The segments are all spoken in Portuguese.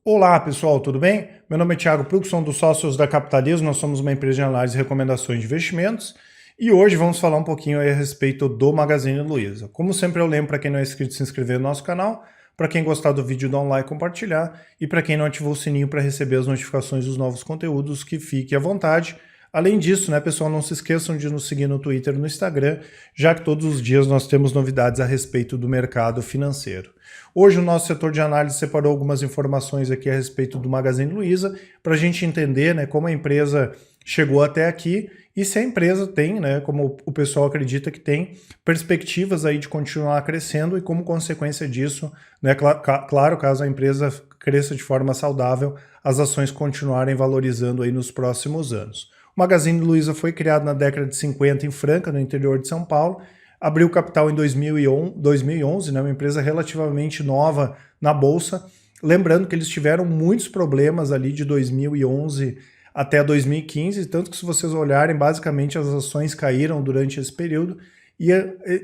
Olá pessoal, tudo bem? Meu nome é Thiago Prux, sou um dos sócios da Capitalismo, nós somos uma empresa de análise e recomendações de investimentos e hoje vamos falar um pouquinho aí a respeito do Magazine Luiza. Como sempre eu lembro para quem não é inscrito se inscrever no nosso canal, para quem gostar do vídeo dar um like e compartilhar e para quem não ativou o sininho para receber as notificações dos novos conteúdos, que fique à vontade. Além disso, né, pessoal, não se esqueçam de nos seguir no Twitter e no Instagram, já que todos os dias nós temos novidades a respeito do mercado financeiro. Hoje o nosso setor de análise separou algumas informações aqui a respeito do Magazine Luiza, para a gente entender, né, como a empresa chegou até aqui e se a empresa tem, né, como o pessoal acredita que tem, perspectivas aí de continuar crescendo e como consequência disso, né, claro, caso a empresa cresça de forma saudável, as ações continuarem valorizando aí nos próximos anos. O Magazine Luiza foi criado na década de 50 em Franca, no interior de São Paulo, abriu capital em 2011, né, uma empresa relativamente nova na Bolsa. Lembrando que eles tiveram muitos problemas ali de 2011 até 2015, tanto que se vocês olharem, basicamente as ações caíram durante esse período e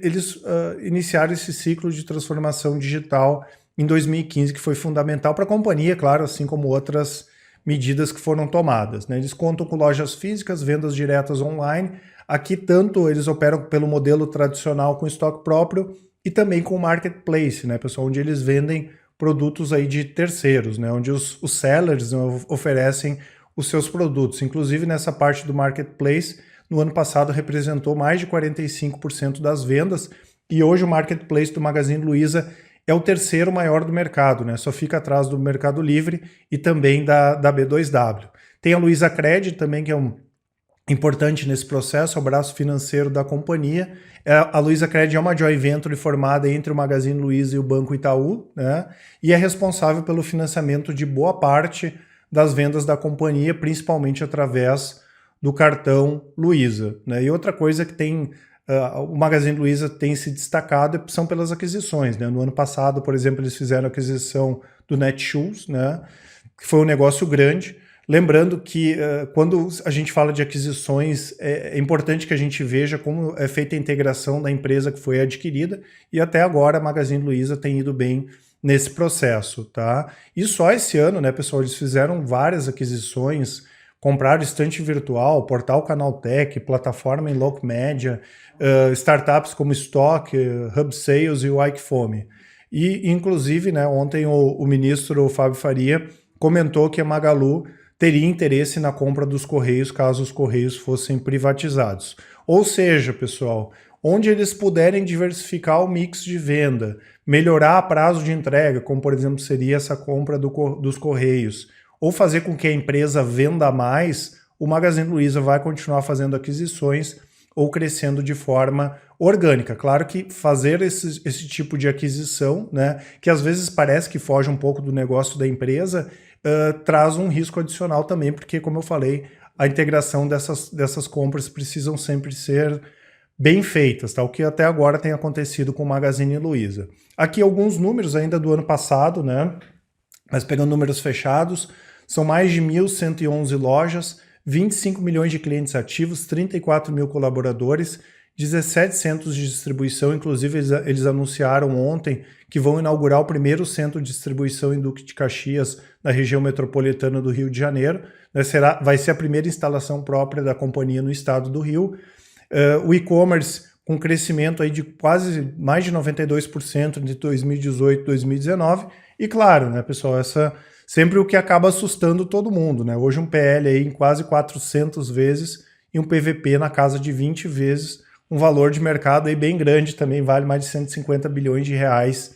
eles iniciaram esse ciclo de transformação digital em 2015, que foi fundamental para a companhia, claro, assim como outras medidas que foram tomadas, né? Eles contam com lojas físicas, vendas diretas online. Aqui tanto eles operam pelo modelo tradicional com estoque próprio e também com o marketplace, né, pessoal, onde eles vendem produtos aí de terceiros, né, onde os sellers, né, oferecem os seus produtos. Inclusive nessa parte do marketplace, no ano passado representou mais de 45% das vendas e hoje o marketplace do Magazine Luiza é o terceiro maior do mercado, né? Só fica atrás do Mercado Livre e também da B2W. Tem a Luizacred também, que é importante nesse processo, é o braço financeiro da companhia. A Luizacred é uma joint venture formada entre o Magazine Luiza e o Banco Itaú, né? E é responsável pelo financiamento de boa parte das vendas da companhia, principalmente através do cartão Luiza, né? E outra coisa que tem... o Magazine Luiza tem se destacado são pelas aquisições, né? No ano passado, por exemplo, eles fizeram a aquisição do Netshoes, né? Que foi um negócio grande. Lembrando que quando a gente fala de aquisições, é importante que a gente veja como é feita a integração da empresa que foi adquirida e até agora a Magazine Luiza tem ido bem nesse processo, tá? E só esse ano, né, pessoal, eles fizeram várias aquisições, compraram estante virtual, portal Canaltech, plataforma em Local Media, startups como Stock, Hub Sales e o Ikefome. E, inclusive, né, ontem o ministro Fábio Faria comentou que a Magalu teria interesse na compra dos Correios caso os Correios fossem privatizados. Ou seja, pessoal, onde eles puderem diversificar o mix de venda, melhorar prazo de entrega, como por exemplo seria essa compra dos Correios, ou fazer com que a empresa venda mais, o Magazine Luiza vai continuar fazendo aquisições ou crescendo de forma orgânica. Claro que fazer esse tipo de aquisição, né, que às vezes parece que foge um pouco do negócio da empresa, traz um risco adicional também, porque, como eu falei, a integração dessas compras precisam sempre ser bem feitas, tá? O que até agora tem acontecido com o Magazine Luiza. Aqui alguns números ainda do ano passado, né? Mas pegando números fechados, são mais de 1.111 lojas, 25 milhões de clientes ativos, 34 mil colaboradores, 17 centros de distribuição, inclusive eles anunciaram ontem que vão inaugurar o primeiro centro de distribuição em Duque de Caxias, na região metropolitana do Rio de Janeiro. Vai ser a primeira instalação própria da companhia no estado do Rio. O e-commerce com crescimento aí de quase mais de 92% entre 2018 e 2019. E claro, né, pessoal, sempre o que acaba assustando todo mundo, né? Hoje um PL aí em quase 400 vezes e um PVP na casa de 20 vezes, um valor de mercado aí bem grande, também vale mais de 150 bilhões de reais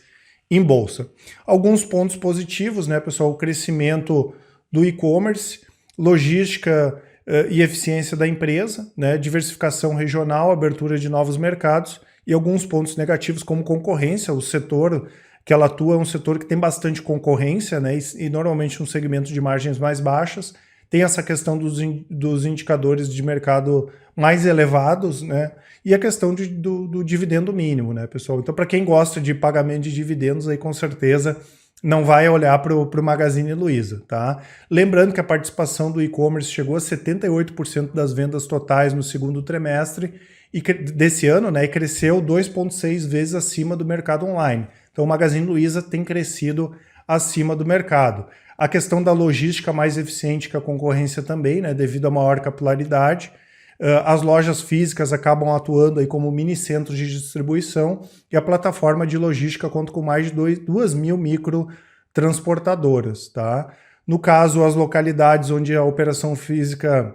em bolsa. Alguns pontos positivos, né, pessoal? O crescimento do e-commerce, logística e eficiência da empresa, né, diversificação regional, abertura de novos mercados e alguns pontos negativos como concorrência. O setor que ela atua é um setor que tem bastante concorrência, né, e normalmente um segmento de margens mais baixas. Tem essa questão dos indicadores de mercado mais elevados, né, e a questão do dividendo mínimo, né, pessoal? Então, para quem gosta de pagamento de dividendos, aí com certeza não vai olhar para o Magazine Luiza, tá? Lembrando que a participação do e-commerce chegou a 78% das vendas totais no segundo trimestre desse ano, né, e cresceu 2,6 vezes acima do mercado online. Então o Magazine Luiza tem crescido acima do mercado. A questão da logística mais eficiente que a concorrência também, né, devido à maior capilaridade. As lojas físicas acabam atuando aí como mini centros de distribuição e a plataforma de logística conta com mais de 2.000 microtransportadoras, tá? No caso, as localidades onde tem a operação física,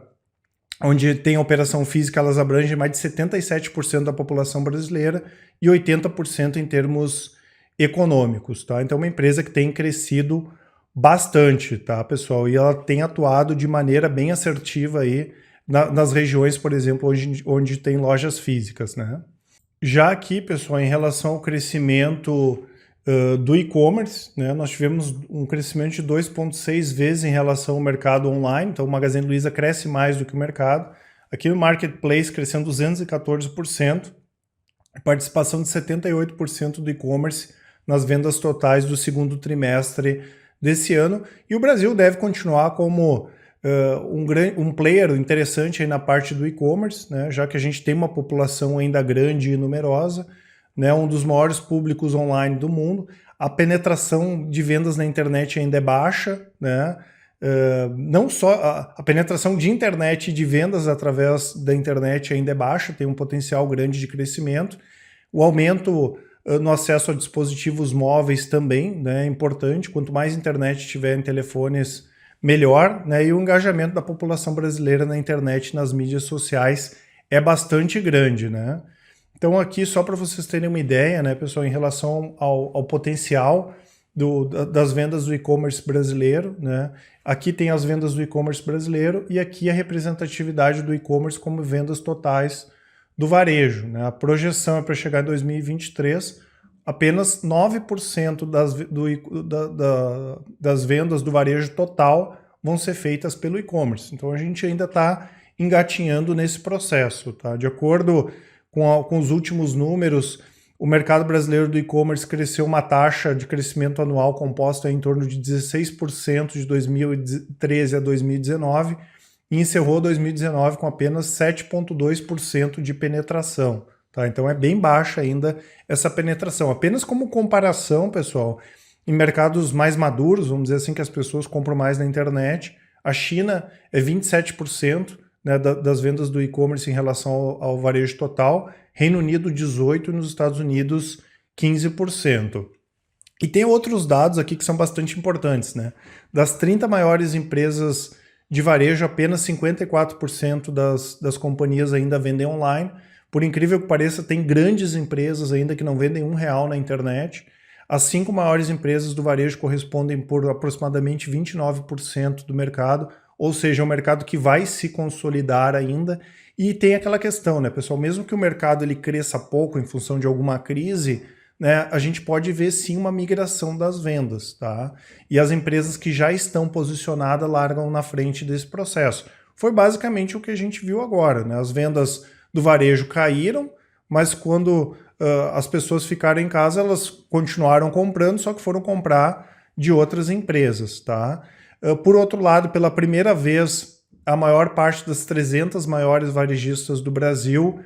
elas abrangem mais de 77% da população brasileira e 80% em termos econômicos, tá? Então é uma empresa que tem crescido bastante, tá, pessoal? E ela tem atuado de maneira bem assertiva aí nas regiões, por exemplo, onde tem lojas físicas, né? Já aqui, pessoal, em relação ao crescimento do e-commerce, né, nós tivemos um crescimento de 2,6 vezes em relação ao mercado online, então o Magazine Luiza cresce mais do que o mercado. Aqui no Marketplace crescendo 214%, participação de 78% do e-commerce nas vendas totais do segundo trimestre desse ano, e o Brasil deve continuar como um player interessante aí na parte do e-commerce, né, já que a gente tem uma população ainda grande e numerosa, né, um dos maiores públicos online do mundo. A penetração de vendas na internet ainda é baixa, né? Não só a penetração de internet e de vendas através da internet ainda é baixa, tem um potencial grande de crescimento. O aumento no acesso a dispositivos móveis também, né, é importante. Quanto mais internet tiver em telefones, melhor, né? E o engajamento da população brasileira na internet e nas mídias sociais é bastante grande, né? Então aqui, só para vocês terem uma ideia, né, pessoal, em relação ao potencial das vendas do e-commerce brasileiro, né? Aqui tem as vendas do e-commerce brasileiro e aqui a representatividade do e-commerce como vendas totais do varejo, né? A projeção é para chegar em 2023, apenas 9% das vendas do varejo total vão ser feitas pelo e-commerce. Então a gente ainda está engatinhando nesse processo, tá? De acordo com os últimos números, o mercado brasileiro do e-commerce cresceu uma taxa de crescimento anual composta em torno de 16% de 2013 a 2019 e encerrou 2019 com apenas 7,2% de penetração. Tá? Então é bem baixa ainda essa penetração. Apenas como comparação, pessoal, em mercados mais maduros, vamos dizer assim, que as pessoas compram mais na internet, a China é 27%, né, das vendas do e-commerce em relação ao varejo total, Reino Unido 18% e nos Estados Unidos 15%. E tem outros dados aqui que são bastante importantes, né? Das 30 maiores empresas de varejo, apenas 54% das companhias ainda vendem online. Por incrível que pareça, tem grandes empresas ainda que não vendem R$1 na internet. As 5 maiores empresas do varejo correspondem por aproximadamente 29% do mercado, ou seja, é um mercado que vai se consolidar ainda. E tem aquela questão, né, pessoal, mesmo que o mercado ele cresça pouco em função de alguma crise, né, a gente pode ver sim uma migração das vendas, tá? E as empresas que já estão posicionadas largam na frente desse processo. Foi basicamente o que a gente viu agora, né? As vendas do varejo caíram, mas quando as pessoas ficaram em casa, elas continuaram comprando, só que foram comprar de outras empresas, tá? Por outro lado, pela primeira vez, a maior parte das 300 maiores varejistas do Brasil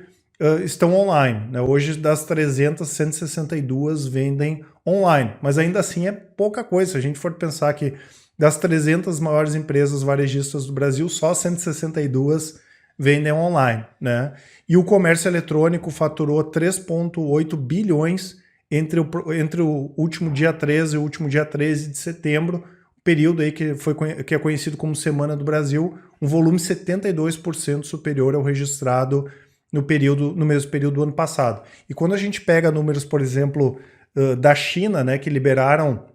estão online, né? Hoje, das 300, 162 vendem online, mas ainda assim é pouca coisa. Se a gente for pensar que das 300 maiores empresas varejistas do Brasil, só 162 vendem online, né? E o comércio eletrônico faturou 3,8 bilhões entre o último dia 13 e o último dia 13 de setembro, período aí que é conhecido como Semana do Brasil, um volume 72% superior ao registrado no mesmo período do ano passado. E quando a gente pega números, por exemplo, da China, né, que liberaram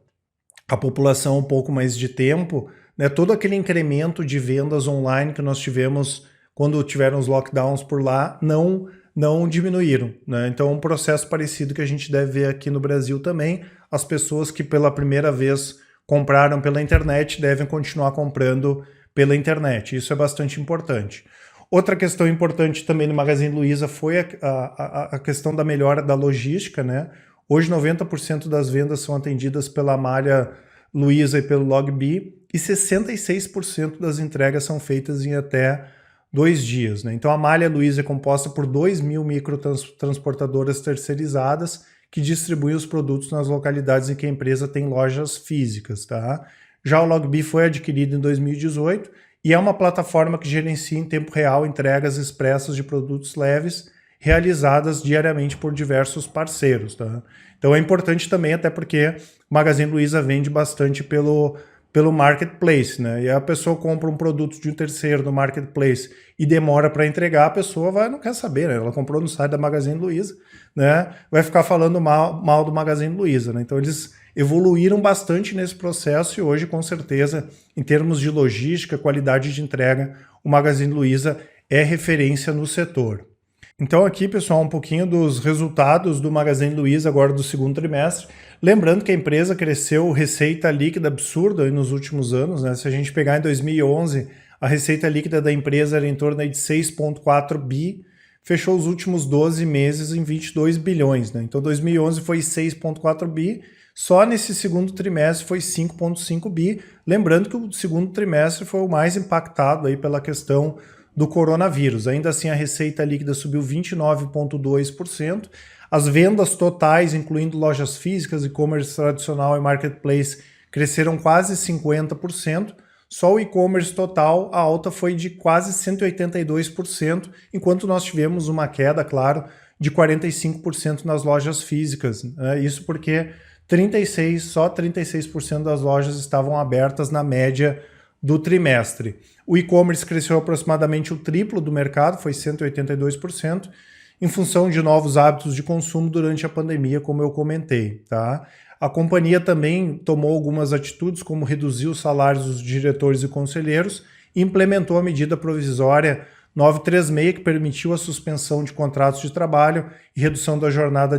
a população um pouco mais de tempo, né, todo aquele incremento de vendas online que nós tivemos quando tiveram os lockdowns por lá, não diminuíram, né? Então é um processo parecido que a gente deve ver aqui no Brasil também. As pessoas que pela primeira vez compraram pela internet devem continuar comprando pela internet. Isso é bastante importante. Outra questão importante também no Magazine Luiza foi a questão da melhora da logística, né? Hoje 90% das vendas são atendidas pela malha Luiza e pelo Logbi e 66% das entregas são feitas em até 2 dias, né? Então a malha Luiza é composta por 2.000 microtransportadoras terceirizadas que distribuem os produtos nas localidades em que a empresa tem lojas físicas, tá? Já o Logbi foi adquirido em 2018 e é uma plataforma que gerencia em tempo real entregas expressas de produtos leves realizadas diariamente por diversos parceiros, tá? Então é importante também, até porque o Magazine Luiza vende bastante pelo marketplace, né? E a pessoa compra um produto de um terceiro no marketplace e demora para entregar, a pessoa não quer saber, né? Ela comprou no site da Magazine Luiza, né? Vai ficar falando mal do Magazine Luiza, né? Então eles evoluíram bastante nesse processo e hoje, com certeza, em termos de logística, qualidade de entrega, o Magazine Luiza é referência no setor. Então aqui, pessoal, um pouquinho dos resultados do Magazine Luiza agora do segundo trimestre. Lembrando que a empresa cresceu receita líquida absurda aí nos últimos anos, né? Se a gente pegar em 2011, a receita líquida da empresa era em torno aí de 6,4 bi, fechou os últimos 12 meses em 22 bilhões, né? Então 2011 foi 6,4 bi, só nesse segundo trimestre foi 5,5 bi. Lembrando que o segundo trimestre foi o mais impactado aí pela questão do coronavírus. Ainda assim, a receita líquida subiu 29,2%. As vendas totais, incluindo lojas físicas, e-commerce tradicional e marketplace, cresceram quase 50%. Só o e-commerce total, a alta foi de quase 182%, enquanto nós tivemos uma queda, claro, de 45% nas lojas físicas. Né? Isso porque só 36% das lojas estavam abertas na média do trimestre. O e-commerce cresceu aproximadamente o triplo do mercado, foi 182%, em função de novos hábitos de consumo durante a pandemia, como eu comentei. Tá? A companhia também tomou algumas atitudes, como reduzir os salários dos diretores e conselheiros, e implementou a medida provisória 936, que permitiu a suspensão de contratos de trabalho e redução da jornada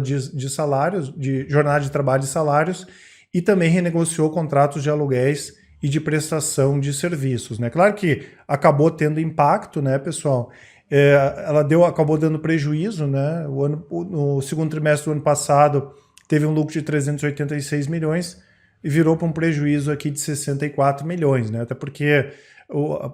jornada de trabalho e salários, e também renegociou contratos de aluguéis e de prestação de serviços, né? Claro que acabou tendo impacto, né, pessoal? Ela acabou dando prejuízo, né? No segundo trimestre do ano passado teve um lucro de 386 milhões e virou para um prejuízo aqui de 64 milhões, né? Até porque,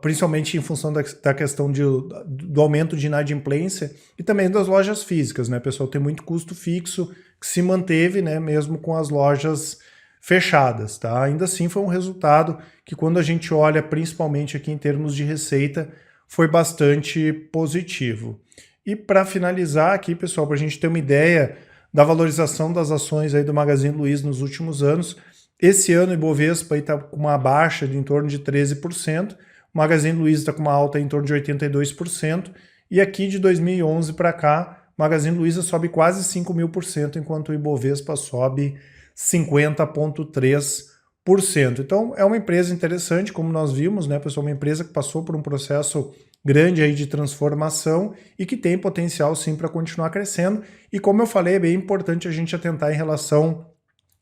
principalmente em função da questão do aumento de inadimplência e também das lojas físicas, né, pessoal? Tem muito custo fixo que se manteve, né, mesmo com as lojas fechadas, tá? Ainda assim foi um resultado que, quando a gente olha principalmente aqui em termos de receita, foi bastante positivo. E para finalizar aqui, pessoal, para a gente ter uma ideia da valorização das ações aí do Magazine Luiza nos últimos anos, esse ano o Ibovespa está com uma baixa de em torno de 13%, o Magazine Luiza está com uma alta em torno de 82%, e aqui de 2011 para cá, o Magazine Luiza sobe quase 5.000%, enquanto o Ibovespa sobe 50,3%. Então é uma empresa interessante, como nós vimos, né, pessoal? Uma empresa que passou por um processo grande aí de transformação e que tem potencial sim para continuar crescendo. E como eu falei, é bem importante a gente atentar em relação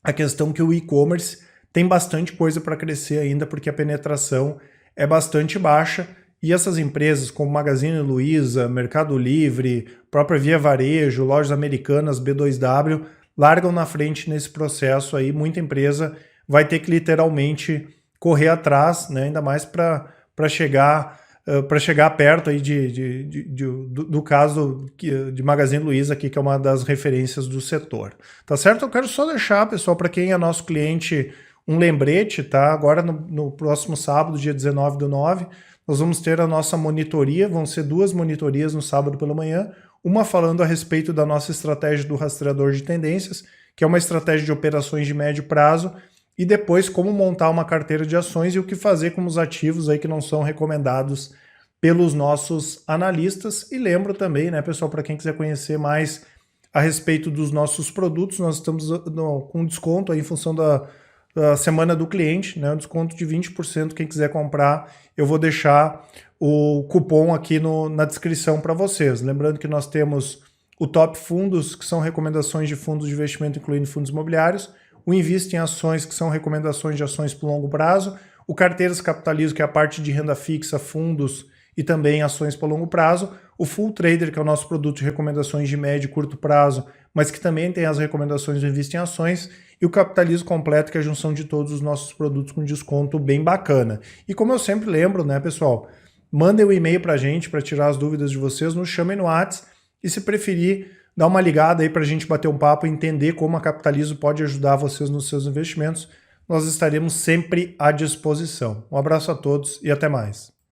à questão que o e-commerce tem bastante coisa para crescer ainda, porque a penetração é bastante baixa. E essas empresas como Magazine Luiza, Mercado Livre, própria Via Varejo, Lojas Americanas, B2W, largam na frente nesse processo aí. Muita empresa vai ter que literalmente correr atrás, né? Ainda mais para chegar perto aí do caso de Magazine Luiza aqui, que é uma das referências do setor. Tá certo? Eu quero só deixar, pessoal, para quem é nosso cliente, um lembrete, tá? Agora no próximo sábado, dia 19/9, nós vamos ter a nossa monitoria, vão ser 2 monitorias no sábado pela manhã, uma falando a respeito da nossa estratégia do rastreador de tendências, que é uma estratégia de operações de médio prazo, e depois como montar uma carteira de ações e o que fazer com os ativos aí que não são recomendados pelos nossos analistas. E lembro também, né, pessoal, para quem quiser conhecer mais a respeito dos nossos produtos, nós estamos com desconto aí em função da semana do cliente, né, um desconto de 20%. Quem quiser comprar, eu vou deixar o cupom aqui na descrição para vocês. Lembrando que nós temos o Top Fundos, que são recomendações de fundos de investimento, incluindo fundos imobiliários, o Invista em Ações, que são recomendações de ações por longo prazo, o Carteiras Capitalismo, que é a parte de renda fixa, fundos e também ações por longo prazo, o Full Trader, que é o nosso produto de recomendações de médio e curto prazo, mas que também tem as recomendações do Invista em Ações, e o Capitalismo Completo, que é a junção de todos os nossos produtos com desconto bem bacana. E como eu sempre lembro, né, pessoal, mandem um e-mail para a gente para tirar as dúvidas de vocês, nos chamem no WhatsApp, e se preferir, dá uma ligada aí para a gente bater um papo e entender como a Capitalizo pode ajudar vocês nos seus investimentos. Nós estaremos sempre à disposição. Um abraço a todos e até mais.